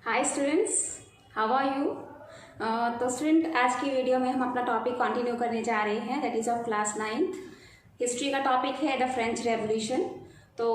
Hi students, how are you. तो student, आज की वीडियो में हम अपना टॉपिक कंटिन्यू करने जा रहे हैं, that is of class 9th। History का टॉपिक है द फ्रेंच रेवोल्यूशन। तो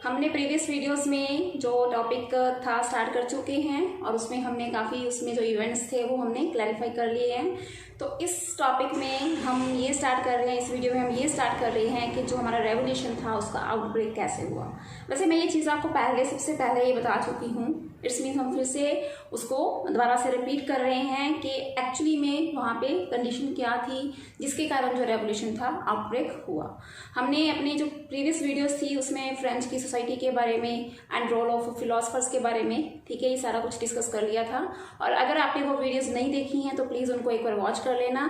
हमने प्रीवियस वीडियोस में जो टॉपिक था स्टार्ट कर चुके हैं और उसमें हमने काफ़ी उसमें जो इवेंट्स थे वो हमने क्लैरिफाई कर लिए हैं। तो इस टॉपिक में हम ये स्टार्ट कर रहे हैं, इस वीडियो में हम ये स्टार्ट कर रहे हैं कि जो हमारा रेवोल्यूशन था उसका आउटब्रेक कैसे हुआ। वैसे मैं ये चीज़ आपको सबसे पहले ये बता चुकी हूँ, इट्स मीन हम फिर से उसको दोबारा से रिपीट कर रहे हैं कि एक्चुअली में वहाँ पे कंडीशन क्या थी जिसके कारण जो रेवोल्यूशन था आउटब्रेक हुआ। हमने अपने जो प्रीवियस वीडियोस थी उसमें फ्रेंच की सोसाइटी के बारे में एंड रोल ऑफ फिलोसफर्स के बारे में, ठीक है, ये सारा कुछ डिस्कस कर लिया था। और अगर आपने वो वीडियोस नहीं देखी हैं तो प्लीज़ उनको एक बार वॉच कर लेना,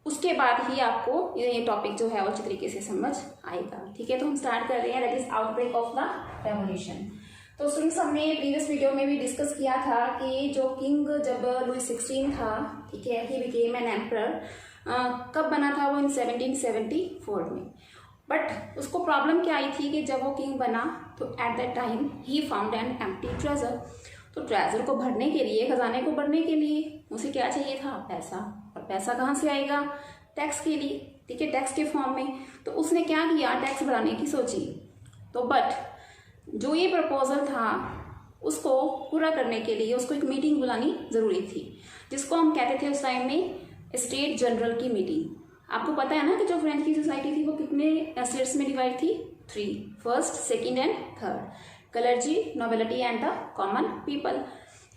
उसके बाद ही आपको ये टॉपिक जो है अच्छी तरीके से समझ आएगा। ठीक है, तो हम स्टार्ट कर रहे हैं, that is outbreak of the revolution. तो स्टूडेंट्स, हमने प्रीवियस वीडियो में भी डिस्कस किया था कि जो किंग जब लुई 16 था, ठीक है, ही बिकेम एन एम्परर, कब बना था वो, इन 1774 में। बट उसको प्रॉब्लम क्या आई थी कि जब वो किंग बना तो eight that time he found an empty treasure. तो ट्रेजर को भरने के लिए, खजाने को भरने के लिए उसे क्या चाहिए था, पैसा। और पैसा कहाँ से आएगा, टैक्स के लिए, ठीक है, टैक्स के फॉर्म में। तो उसने क्या किया, टैक्स बढ़ाने की सोची। तो बट जो ये प्रपोजल था उसको पूरा करने के लिए उसको एक मीटिंग बुलानी जरूरी थी, जिसको हम कहते थे उस टाइम में स्टेट जनरल की मीटिंग। आपको पता है ना कि जो फ्रेंच की सोसाइटी थी वो कितने स्टेट्स में डिवाइड थी, 3, first, second and third, clergy, nobility and the common people.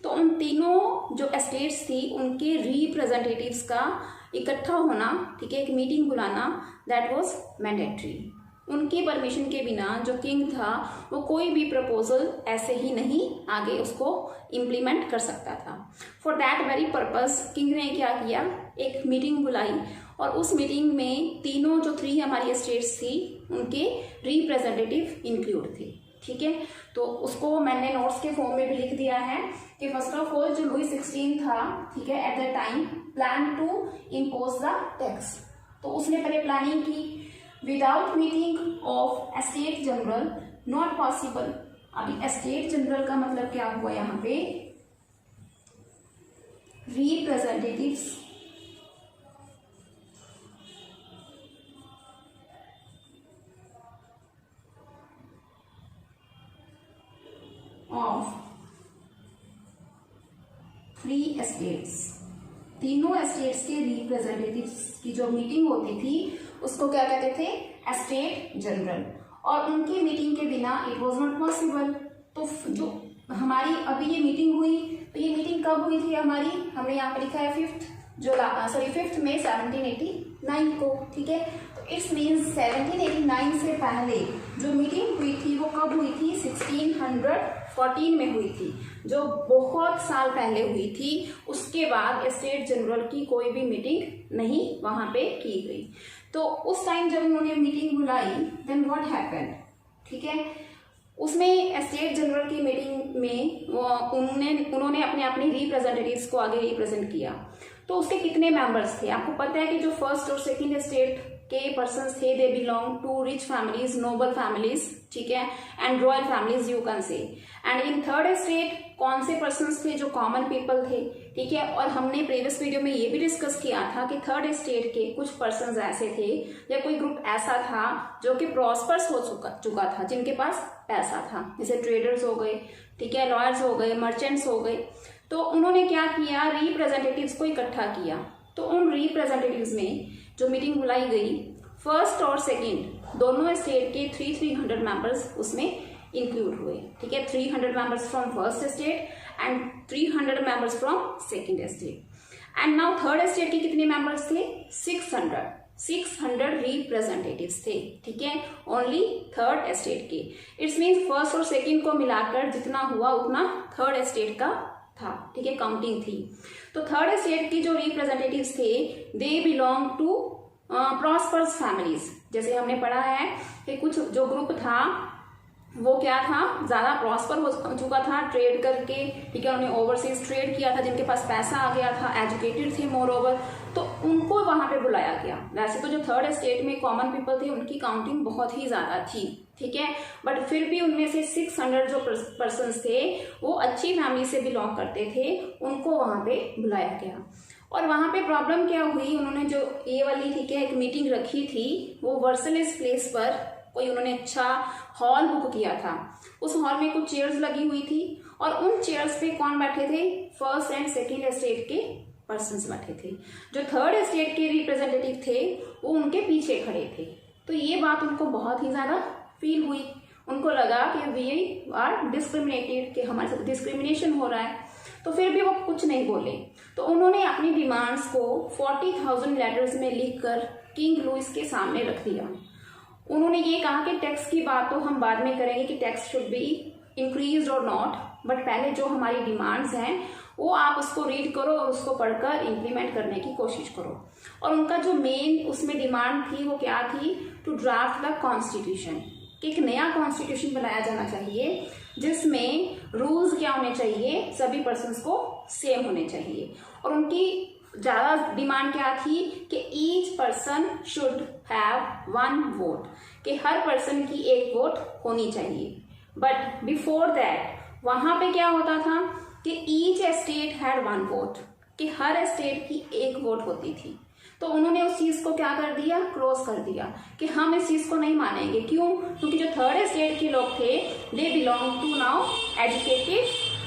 तो उन तीनों जो स्टेट्स थी उनके रिप्रेजेंटेटिव्स का इकट्ठा होना, ठीक है, एक मीटिंग बुलाना, दैट वाज मैंडेटरी। उनकी परमिशन के बिना जो किंग था वो कोई भी प्रपोजल ऐसे ही नहीं आगे उसको इम्प्लीमेंट कर सकता था। For that very purpose king ने क्या किया, एक मीटिंग बुलाई और उस मीटिंग में तीनों जो 3 हमारी स्टेट्स थी उनके रिप्रेजेंटेटिव इंक्लूड थे। ठीक है, तो उसको मैंने नोट्स के फॉर्म में भी लिख दिया है कि फर्स्ट ऑफ ऑल जो लुई 16 था, ठीक है, at the time plan to impose the tax. तो उसने पहले प्लानिंग की, without meeting of estate general not possible. अभी एस्टेट जनरल का मतलब क्या हुआ, यहाँ पे रिप्रेजेंटेटिव्स ऑफ 3 एस्टेट्स, तीनों एस्टेट्स के रिप्रेजेंटेटिव्स की जो मीटिंग होती थी उसको क्या कहते थे, एस्टेट जनरल। और उनकी मीटिंग के बिना इट वाज नॉट पॉसिबल। तो जो हमारी अभी ये मीटिंग हुई, तो ये मीटिंग कब हुई थी हमारी, हमने यहाँ पे लिखा है 5 मई 1789 को, ठीक है। तो इट्स मीन्स 1789 से पहले जो मीटिंग हुई थी वो कब हुई थी, 1614 में हुई थी, जो बहुत साल पहले हुई थी। उसके बाद स्टेट जनरल की कोई भी मीटिंग नहीं वहां पे की गई। तो उस टाइम जब उन्होंने मीटिंग बुलाई, देन व्हाट हैपेंड, ठीक है, उसमें स्टेट जनरल की मीटिंग में उन्होंने अपनी रिप्रेजेंटेटिव्स को आगे रिप्रेजेंट किया। तो उसके कितने मेंबर्स थे, आपको पता है कि जो फर्स्ट और सेकंड स्टेट के पर्सन्स थे, they belong to rich families, noble families, ठीक है, and royal families you can say. And in third state कौन से पर्सन्स थे, जो कॉमन पीपल थे, ठीक है। और हमने प्रीवियस वीडियो में ये भी डिस्कस किया था कि थर्ड स्टेट के कुछ पर्सन्स ऐसे थे या कोई ग्रुप ऐसा था जो कि प्रॉस्पर्स हो चुका था, जिनके पास पैसा था, जैसे ट्रेडर्स हो गए, ठीक है, लॉयर्स हो गए, मर्चेंट्स हो गए। तो उन्होंने क्या किया, रिप्रेजेंटेटिव्स को इकट्ठा किया। तो उन रिप्रेजेंटेटिव्स में जो मीटिंग बुलाई गई, फर्स्ट और सेकंड दोनों स्टेट के 300 मेंबर्स उसमें इंक्लूड हुए, ठीक है, 300 members from first state and 300 members from second state. And now third state के कितने मेंबर्स थे, 600 रिप्रेजेंटेटिव्स थे, ठीक है, ओनली थर्ड स्टेट के। इट्स मीन्स फर्स्ट और सेकंड को मिलाकर जितना हुआ उतना थर्ड स्टेट का था, ठीक है, काउंटिंग थी। तो थर्ड स्टेट की जो रिप्रेजेंटेटिव्स थे, they belong to prosperous families. जैसे हमने पढ़ा है कि कुछ जो ग्रुप था वो क्या था, ज्यादा प्रॉस्पर हो चुका था ट्रेड करके, ठीक है, उन्होंने ओवरसीज ट्रेड किया था, जिनके पास पैसा आ गया था, एजुकेटेड थे मोर ओवर। तो उनको वहां पे बुलाया गया। वैसे तो जो थर्ड एस्टेट में कॉमन पीपल थे उनकी काउंटिंग बहुत ही ज्यादा थी, ठीक है, बट फिर भी उनमें से 600 जो पर्सन्स थे वो अच्छी फैमिली से बिलोंग करते थे, उनको वहां पे बुलाया गया। और वहां पे प्रॉब्लम क्या हुई, उन्होंने जो ये वाली ठीक है एक मीटिंग रखी थी, वो वर्सेलिस प्लेस पर कोई उन्होंने अच्छा हॉल बुक किया था। उस हॉल में कुछ चेयर्स लगी हुई थी और उन चेयर्स पे कौन बैठे थे, फर्स्ट एंड सेकेंड एस्टेट के पर्सन्स बैठे थे। जो थर्ड एस्टेट के रिप्रेजेंटेटिव थे वो उनके पीछे खड़े थे। तो ये बात उनको बहुत ही ज्यादा फील हुई, उनको लगा कि वी आर डिस्क्रिमिनेटेड, कि हमारे साथ डिस्क्रिमिनेशन हो रहा है। तो फिर भी वो कुछ नहीं बोले। तो उन्होंने अपनी डिमांड्स को 40,000 लेटर्स में लिखकर किंग लुइस के सामने रख दिया। उन्होंने ये कहा कि टैक्स की बात तो हम बाद में करेंगे कि टैक्स शुड बी इंक्रीज और नॉट, बट पहले जो हमारी डिमांड्स हैं वो आप उसको रीड करो और उसको पढ़कर इम्प्लीमेंट करने की कोशिश करो। और उनका जो मेन उसमें डिमांड थी वो क्या थी, टू ड्राफ्ट द कॉन्स्टिट्यूशन, कि एक नया कॉन्स्टिट्यूशन बनाया जाना चाहिए जिसमें रूल्स क्या होने चाहिए, सभी पर्सन्स को सेम होने चाहिए। और उनकी ज्यादा डिमांड क्या थी कि each person should have 1 vote, कि हर पर्सन की एक वोट होनी चाहिए। बट बिफोर दैट वहां पे क्या होता था कि ईच एस्टेट हैड 1 वोट, कि हर एस्टेट की एक वोट होती थी। तो उन्होंने उस चीज को क्या कर दिया, क्लोज कर दिया कि हम इस चीज को नहीं मानेंगे। क्यों? क्योंकि जो थर्ड एस्टेट के लोग थे they belong to now educated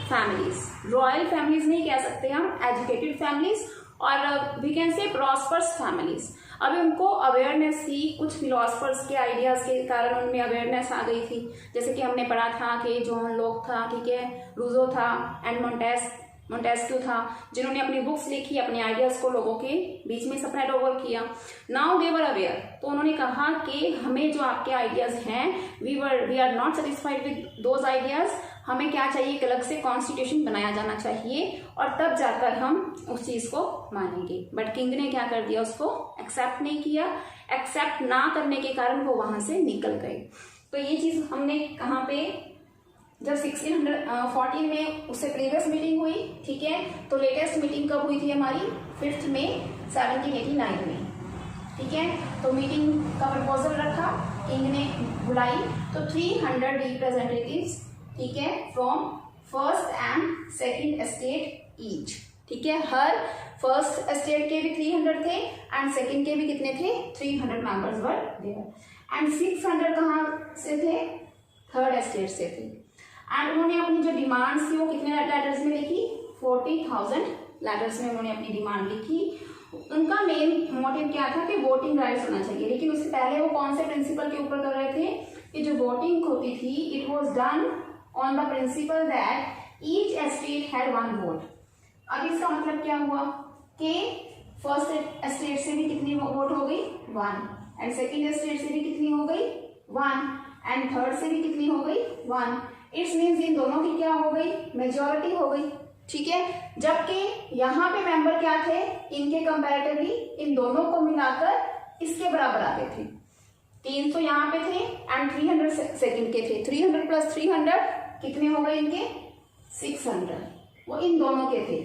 families, royal families नहीं कह सकते हम, एजुकेटेड फैमिलीज, और we can say prosperous families. अभी उनको अवेयरनेस थी, कुछ फिलोसफर्स के आइडियाज के कारण उनमें अवेयरनेस आ गई थी। जैसे कि हमने पढ़ा था कि जॉन लॉक था, ठीक है, रूजो था एंड मोंटेस्क्यू था, जिन्होंने अपनी बुक्स लिखी, अपने आइडियाज को लोगों के बीच में स्प्रेड ओवर किया। नाउ दे वर अवेयर, तो उन्होंने कहा कि हमें जो आपके आइडियाज हैं we are not satisfied with those ideas, हमें क्या चाहिए, एक अलग से कॉन्स्टिट्यूशन बनाया जाना चाहिए और तब जाकर हम उस चीज को मानेंगे। बट किंग ने क्या कर दिया, उसको एक्सेप्ट नहीं किया। एक्सेप्ट ना करने के कारण वो वहां से निकल गए। तो ये चीज हमने कहाँ पे, जब 1614 में उससे प्रीवियस मीटिंग हुई, ठीक है, तो लेटेस्ट मीटिंग कब हुई थी हमारी, 5 मई 1789 में, ठीक है। तो मीटिंग का प्रपोजल रखा, किंग ने बुलाई, तो 300 रिप्रेजेंटेटिव्स, ठीक है, from first and second estate each, ठीक है, हर फर्स्ट एस्टेट के भी 300 थे एंड सेकंड के भी कितने थे, 300 मेंबर्स वर देयर एंड 600 कहाँ से थे, थर्ड एस्टेट से थे। एंड उन्होंने अपनी जो डिमांड्स थी वो कितने लेटर्स में लिखी, 40,000 लेटर्स में उन्होंने अपनी डिमांड लिखी। उनका मेन मोटिव क्या था कि वोटिंग राइट्स होना चाहिए, लेकिन उससे पहले वो कौन से प्रिंसिपल के ऊपर कर रहे थे कि जो वोटिंग होती थी it was done on the principal that each estate had 1 vote. अब इसका मतलब क्या हुआ कि फर्स्ट एस्टेट से भी कितनी वोट हो गई, 1, एंड सेकेंड एस्टेट से भी कितनी हो गई, 1, एंड थर्ड से भी कितनी हो गई, 1। इट्स मीन्स इन दोनों की क्या हो गई, मेजॉरिटी हो गई, ठीक है। जबकि यहाँ पे मेंबर क्या थे, इनके कंपैरेटिवली इन दोनों को मिलाकर इसके बराबर आते थे। 300 यहाँ पे थे एंड 300 सेकंड के थे, 300 प्लस 300 कितने हो गए इनके, 600, वो इन दोनों के थे,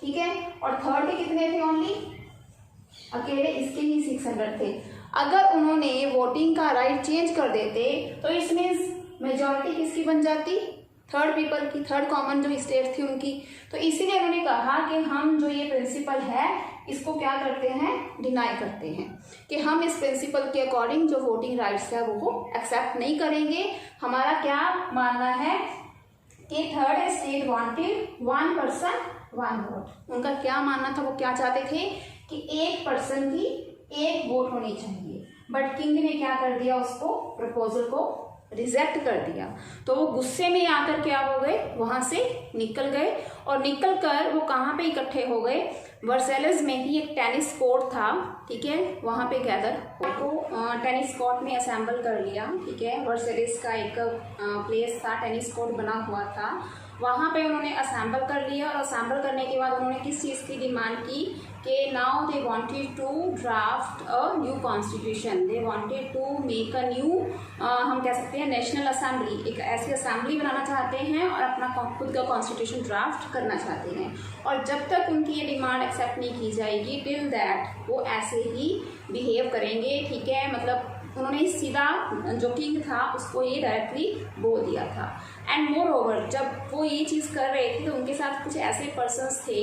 ठीक है। और थर्ड के कितने थे, ओनली अकेले इसके ही 600 थे। अगर उन्होंने वोटिंग का राइट चेंज कर देते तो इट्स मीन्स मेजॉरिटी किसकी बन जाती, थर्ड पीपल की, थर्ड कॉमन जो स्टेट थी उनकी। तो इसीलिए उन्होंने कहा कि हम जो ये प्रिंसिपल है इसको क्या करते हैं, डिनाई करते हैं, कि हम इस प्रिंसिपल के अकॉर्डिंग जो वोटिंग राइट्स है वो एक्सेप्ट नहीं करेंगे। हमारा क्या मानना है कि third state wanted 1 person 1 vote. उनका क्या मानना था, वो क्या चाहते थे कि एक पर्सन की एक वोट होनी चाहिए। बट किंग ने क्या कर दिया, उसको प्रपोजल को रिजेक्ट कर दिया। तो वो गुस्से में आकर क्या हो गए, वहां से निकल गए। और निकल कर वो कहाँ पे इकट्ठे हो गए, वर्सेलिस में ही एक टेनिस कोर्ट था, ठीक है, वहां पे गैदर को टेनिस कोर्ट में असेंबल कर लिया, ठीक है। वर्सेलिस का एक प्लेस था, टेनिस कोर्ट बना हुआ था, वहाँ पे उन्होंने असेंबल कर लिया और असेंबल करने के बाद उन्होंने किस चीज़ की डिमांड की कि now they wanted to draft a new constitution, they wanted to make a new, हम कह सकते हैं नेशनल असेंबली, एक ऐसी असेंबली बनाना चाहते हैं और अपना खुद का कॉन्स्टिट्यूशन ड्राफ्ट करना चाहते हैं। और जब तक उनकी ये डिमांड एक्सेप्ट नहीं की जाएगी, टिल दैट वो ऐसे ही बिहेव करेंगे, ठीक है। मतलब उन्होंने सीधा जो किंग था उसको ये डायरेक्टली बोल दिया था। एंड मोर ओवर जब वो ये चीज़ कर रहे थे तो उनके साथ कुछ ऐसे पर्सन्स थे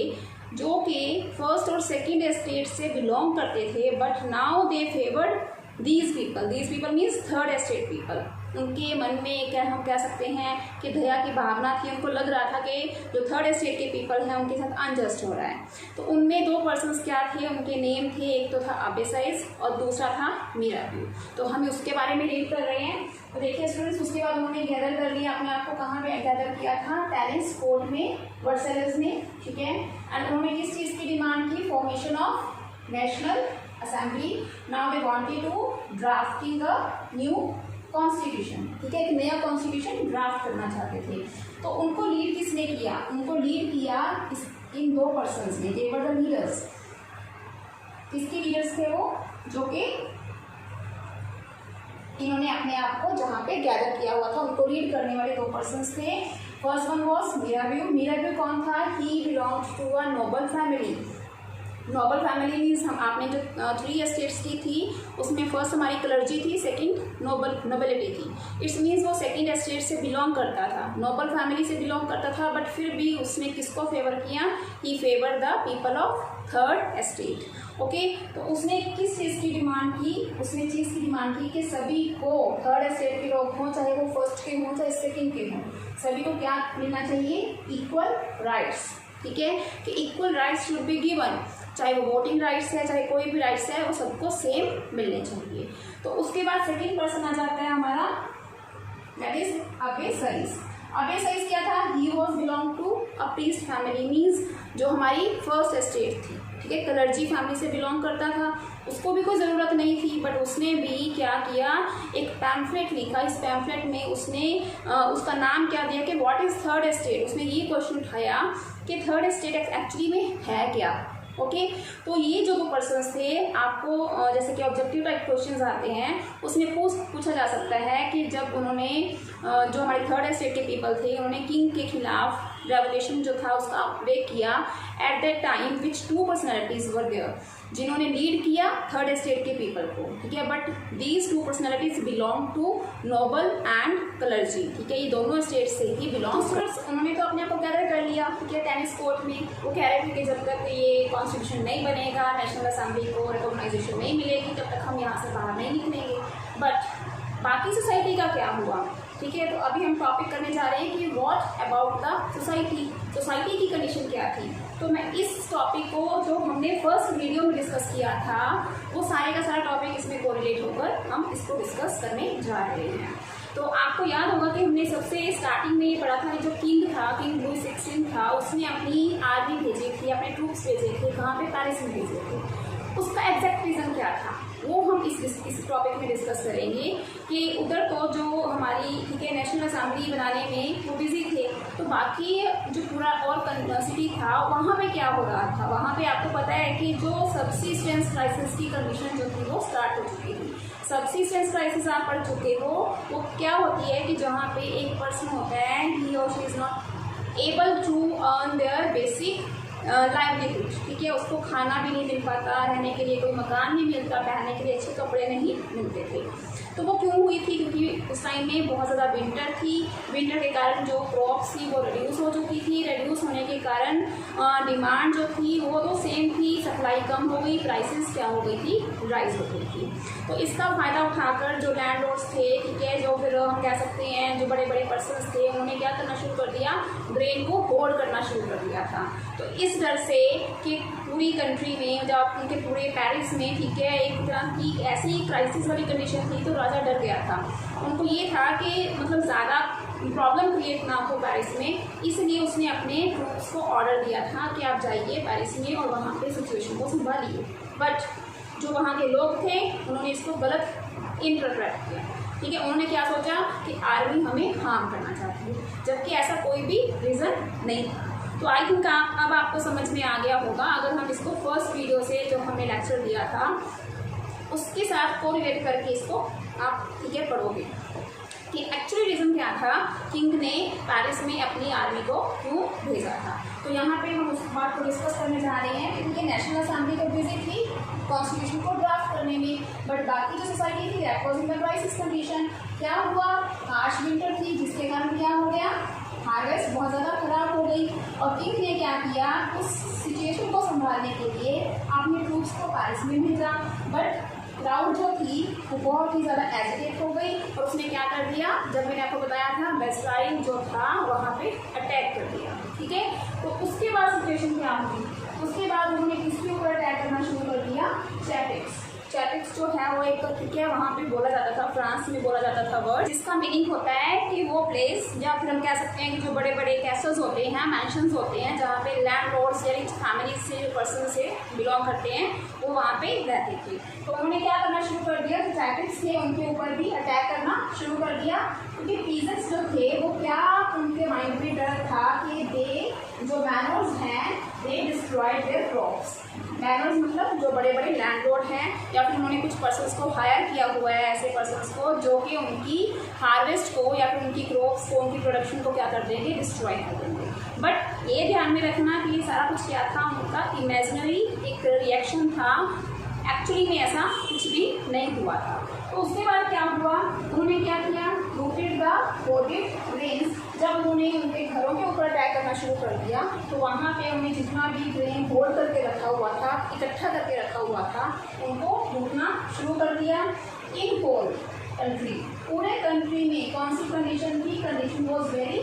जो कि फर्स्ट और सेकंड एस्टेट से बिलोंग करते थे, but now they favoured these people means third estate people. उनके मन में क्या हम कह सकते हैं कि दया की भावना थी, उनको लग रहा था कि जो थर्ड एस्टेट के पीपल हैं उनके साथ अनजस्ट हो रहा है। तो उनमें दो पर्सन्स क्या थे, उनके नेम थे, एक तो था अबेसाइज और दूसरा था मिराब्यू। तो हम उसके बारे में रीड कर रहे हैं। तो देखिए स्टूडेंट्स, उसके बाद उन्होंने गैदर कर लिया अपने आप को, कहाँ पे गैदर किया था, टेरेंस कोर्ट में, वर्सेलिस में, ठीक है। एंड उन्होंने किस चीज़ की डिमांड की, formation of national assembly. Now they wanted to drafting a new constitution, ठीक है, एक नया कॉन्स्टिट्यूशन ड्राफ्ट करना चाहते थे। तो उनको लीड किसने किया, उनको लीड किया इन दो पर्सन्स ने, दे वर द लीडर्स। किसके लीडर्स थे वो, जो कि इन्होंने अपने आप को जहाँ पे गैदर किया हुआ था उनको लीड करने वाले दो पर्सन्स थे। First one was Mirabeau. Mirabeau कौन था, he belonged to a noble family. Noble family means हम आपने जो 3 एस्टेट्स की थी उसमें फर्स्ट हमारी क्लर्जी थी, सेकंड नोबिलिटी थी। इट्स मीन्स वो सेकंड एस्टेट से बिलोंग करता था, नोबल फैमिली से बिलोंग करता था, बट फिर भी उसने किसको फेवर किया, he favour the people of third estate. Okay, तो उसने किस चीज़ की डिमांड की, उसने चीज़ की डिमांड की कि सभी को, थर्ड एस्टेट के लोग हों, चाहे वो फर्स्ट के हों चाहे सेकंड के हों, सभी को क्या मिलना चाहिए, इक्वल राइट्स, ठीक है, कि equal rights should be given. चाहे वो वोटिंग राइट्स है, चाहे कोई भी राइट्स है, वो सबको सेम मिलने चाहिए। तो उसके बाद सेकंड पर्सन आ जाता है हमारा, दैट इज अबेसाइज। अबेसाइज क्या था, he was belong to a priest family, means जो हमारी फर्स्ट एस्टेट थी, ठीक है, क्लर्जी फैमिली से बिलोंग करता था। उसको भी कोई ज़रूरत नहीं थी, बट उसने भी क्या किया, एक पैम्फलेट लिखा। इस पैम्फलेट में उसने उसका नाम क्या दिया कि व्हाट इज़ थर्ड एस्टेट। उसने ये क्वेश्चन उठाया कि थर्ड एस्टेट एक्चुअली में है क्या। ओके, तो ये जो दो पर्सन्स थे, आपको जैसे कि ऑब्जेक्टिव टाइप क्वेश्चंस आते हैं उसमें पूछा जा सकता है कि जब उन्होंने जो हमारे थर्ड एस्टेट के पीपल थे, उन्होंने किंग के खिलाफ रेवोल्यूशन जो था उसका ब्रेक किया, at that time which 2 personalities were there, जिन्होंने लीड किया थर्ड एस्टेट के पीपल को, ठीक है, but these 2 personalities belong to noble and clergy, ठीक है, ये दोनों स्टेट से ही बिलोंग। उन्होंने तो अपने आप को गैदर कर लिया, ठीक है, टेनिस कोर्ट में। वो कह रहे थे कि जब तक ये कॉन्स्टिट्यूशन नहीं बनेगा, नेशनल असेंबली को रिकॉग्नाइजेशन नहीं मिलेगी, तब तक हम यहाँ से बाहर नहीं निकलेंगे। बट बाकी सोसाइटी का क्या हुआ, ठीक है, तो अभी हम टॉपिक करने जा रहे हैं कि व्हाट अबाउट द सोसाइटी की कंडीशन क्या थी। तो मैं इस टॉपिक को जो हमने फर्स्ट वीडियो में डिस्कस किया था, वो सारे का सारा टॉपिक इसमें कोरिलेट होकर हम इसको डिस्कस करने जा रहे हैं। तो आपको याद होगा कि हमने सबसे स्टार्टिंग में ये पढ़ा था, जो किंग था, किंग लुई 16 था, उसने अपनी आर्मी भेजी थी, अपने ट्रूप्स भेजे थे, कहाँ पे, पेरिस में भेजे थे। उसका एग्जैक्ट रीज़न क्या था वो हम इस टॉपिक में डिस्कस करेंगे कि उधर तो जो हमारी, ठीक है, नेशनल असेंबली बनाने में वो बिजी थे, तो बाकी जो पूरा और सिटी था वहाँ पे क्या हो रहा था, वहाँ पे आपको पता है कि जो सबसिस्टेंस क्राइसिस की कंडीशन जो थी वो स्टार्ट हो चुकी थी। सबसिस्टेंस क्राइसिस आप पढ़ चुके हो, वो क्या होती है कि जहाँ पे एक पर्सन होता है, ही और she is not able to earn their basic livelihood, ठीक है, उसको खाना भी नहीं मिल पाता, रहने के लिए कोई मकान नहीं मिलता, पहनने के लिए अच्छे कपड़े नहीं मिलते थे। तो वो क्यों हुई थी, क्योंकि उस टाइम में बहुत ज़्यादा विंटर थी, विंटर के कारण जो क्रॉप्स थी वो रिड्यूस हो चुकी थी, रिड्यूस होने के कारण डिमांड जो थी वो तो सेम थी, सप्लाई कम हो गई, प्राइसेस क्या हो गई थी, राइज हो गई थी। तो इसका फ़ायदा उठाकर जो लैंडलॉर्ड्स थे, ठीक है, जो फिर हम कह सकते हैं जो बड़े बड़े पर्सन्स थे, उन्होंने क्या करना शुरू कर दिया, ग्रेन को होल्ड करना शुरू कर दिया था। तो इस डर से कि पूरी कंट्री में, जब उनके पूरे पेरिस में, ठीक है, एक तरह की ऐसी क्राइसिस वाली कंडीशन थी, तो राजा डर गया था। उनको ये था कि मतलब ज़्यादा प्रॉब्लम क्रिएट ना हो पेरिस में, इसलिए उसने अपने ट्रूप्स को ऑर्डर दिया था कि आप जाइए पेरिस में और वहाँ पे सिचुएशन को संभालिए। बट जो वहाँ के लोग थे उन्होंने इसको गलत इंटरप्रेट किया, ठीक है, उन्होंने क्या सोचा कि आर्मी हमें हार्म करना चाहती है। जबकि ऐसा कोई भी रीज़न नहीं था। तो आई थिंक अब आपको समझ में आ गया होगा, अगर हम इसको फर्स्ट वीडियो से जो हमने लेक्चर दिया था उसके साथ कोरिलेट करके इसको आप ठीक है पढ़ोगे कि एक्चुअली रीज़न क्या था, किंग ने पेरिस में अपनी आर्मी को क्यों भेजा था। तो यहाँ पे हम उस बात को डिस्कस करने जा रहे हैं क्योंकि नेशनल असेंबली तो बिजी थी कॉन्स्टिट्यूशन को ड्राफ्ट करने में, बट बाकी जो सोसाइटी थी that was in the crisis condition. क्या हुआ, हार्श विंटर थी जिसके कारण क्या हो गया, हार्वेस्ट बहुत ज़्यादा खराब हो गई। और किंग ने क्या किया, उस सिचुएशन को संभालने के लिए अपने ट्रूप्स को पेरिस में भेजा, बट क्राउड जो थी वो बहुत ही ज़्यादा एजिटेट हो गई और उसने क्या कर दिया, जब मैंने आपको बताया था बेस्टाइल जो था वहाँ पे अटैक कर दिया। ठीक है, तो उसके बाद सिचुएशन क्या हुई, उसके बाद उन्होंने किसके ऊपर अटैक करना शुरू कर दिया, चैटिक्स। चैटिक्स जो है वो एक ठीक है वहाँ पे बोला जाता था, फ्रांस में बोला जाता था वर्ड जिसका मीनिंग होता है कि वो प्लेस, या फिर हम कह सकते हैं कि जो बड़े बड़े कैसल्स होते हैं, मैंशंस होते हैं जहाँ पे लैंडलॉर्ड्स या रिच फैमिली से पर्सन से बिलोंग करते हैं वो वहाँ पे रहते थे। तो उन्होंने क्या करना शुरू कर दिया, तो चैटिक्स ने उनके ऊपर भी अटैक करना शुरू कर दिया क्योंकि पीजेंट्स जो थे वो क्या, उनके माइंड में डर था कि दे जो मैनर्स हैं they destroyed there crops. Manners मतलब जो बड़े बड़े लैंडलॉर्ड हैं या फिर उन्होंने कुछ पर्सन्स को हायर किया हुआ है, ऐसे पर्सन्स को जो कि उनकी हार्वेस्ट को या फिर उनकी क्रॉप्स को, उनकी प्रोडक्शन को क्या कर देंगे, डिस्ट्रॉय कर देंगे। बट ये ध्यान में रखना कि ये सारा कुछ क्या था, उनका इमेजिनरी एक रिएक्शन था, एक्चुअली में ऐसा कुछ भी नहीं हुआ था। तो उसके बाद क्या हुआ, उन्होंने क्या किया, रूटेड द होर्डेड रेन्स। जब उन्होंने उनके घरों के ऊपर अटैक करना शुरू कर दिया तो वहाँ पे उन्हें जितना भी ग्रेन होल्ड करके रखा हुआ था, इकट्ठा करके रखा हुआ था, उनको लूटना शुरू कर दिया। इन होल कंट्री, पूरे कंट्री में कौन सी कंडीशन थी, कंडीशन वॉज वेरी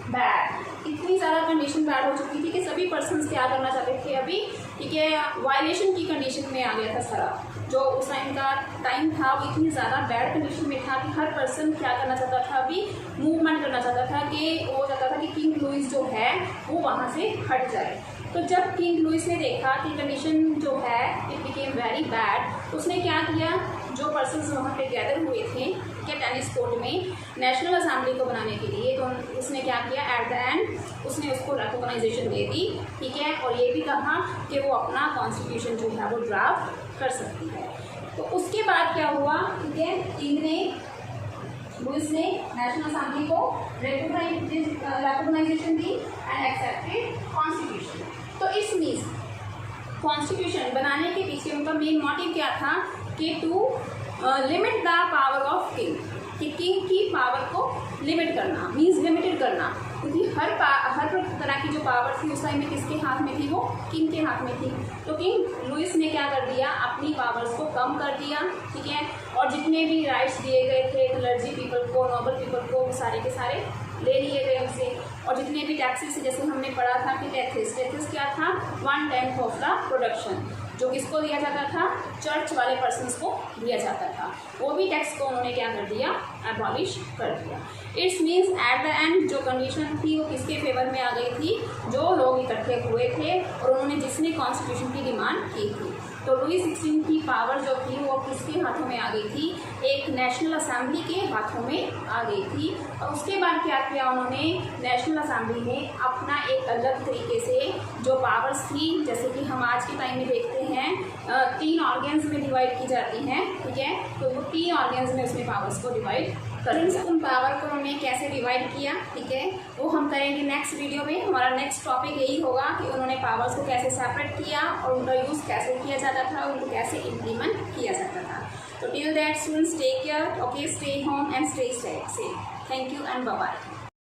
बैड। इतनी ज़्यादा कंडीशन बैड हो चुकी थी कि सभी पर्सन्स क्या करना चाहते थे अभी, ठीक है, वायलेशन की कंडीशन में आ गया था सारा। जो उस टाइम का टाइम था वो इतनी ज़्यादा बैड कंडीशन में था कि हर पर्सन क्या करना चाहता था, अभी मूवमेंट करना चाहता था कि वो चाहता था कि किंग लुइस जो है वो वहाँ से हट जाए। तो जब किंग लुइस ने देखा कि कंडीशन जो है इट बिकेम वेरी बैड, उसने क्या किया, जो पर्सन्स वहाँ पे गैदर हुए थे क्या टेनिस कोर्ट में नेशनल असेंबली को बनाने के लिए, तो उसने क्या किया, एट द एंड उसने उसको रिकॉग्नाइजेशन दे दी। ठीक है, और ये भी कहा कि वो अपना कॉन्स्टिट्यूशन जो है वो ड्राफ्ट कर सकती है। तो उसके बाद क्या हुआ, ठीक है, किंग ने, लुइस ने नेशनल असेंबली को रिकॉग्नाइजेशन दी एंड एक्सेप्टेड कॉन्स्टिट्यूशन। तो इस मीन्स कॉन्स्टिट्यूशन बनाने के पीछे उनका मेन मोटिव क्या था कि to limit the power of king, कि किंग की पावर को लिमिट करना, मीन्स लिमिटेड करना, क्योंकि हर तरह की जो पावर थी उस टाइम में किसके हाथ में थी, वो किंग के हाथ में थी। तो किंग लुइस ने क्या कर दिया, अपनी पावर्स को कम कर दिया। ठीक है, और जितने भी राइट्स दिए गए थे क्लर्जी पीपल को, नोबल पीपल को, वो सारे के सारे ले लिए गए उनसे। और जितने भी टैक्सेस जैसे हमने पढ़ा था कि टैक्सेस क्या था, 1/10 ऑफ द प्रोडक्शन, जो किसको दिया जाता था, चर्च वाले पर्सन्स को दिया जाता था, वो भी टैक्स को उन्होंने क्या कर दिया, एबॉलिश कर दिया। It's means at the end जो कंडीशन थी वो किसके फेवर में आ गई थी, जो लोग इकट्ठे हुए थे और उन्होंने जिसने कॉन्स्टिट्यूशन की डिमांड की थी। तो लुई 16 की पावर जो थी वो किसके हाथों में आ गई थी, एक नेशनल असेंबली के हाथों में आ गई थी। और उसके बाद क्या किया उन्होंने, नेशनल असेंबली ने अपना एक अलग तरीके से जो पावर्स थी, जैसे कि हम आज के टाइम में देखते हैं 3 ऑर्गन्स में डिवाइड की जाती हैं। ठीक है, तो वो 3 ऑर्गन्स में उसने पावर्स को डिवाइड उन पावर को उन्होंने कैसे डिवाइड किया, ठीक है, वो हम करेंगे नेक्स्ट वीडियो में। हमारा नेक्स्ट टॉपिक यही होगा कि उन्होंने पावर्स को कैसे सेपरेट किया और उनका यूज़ कैसे किया जाता था, उनको कैसे इम्प्लीमेंट किया जाता था। तो till that students take care, okay, stay home and stay safe. Thank you and bye bye.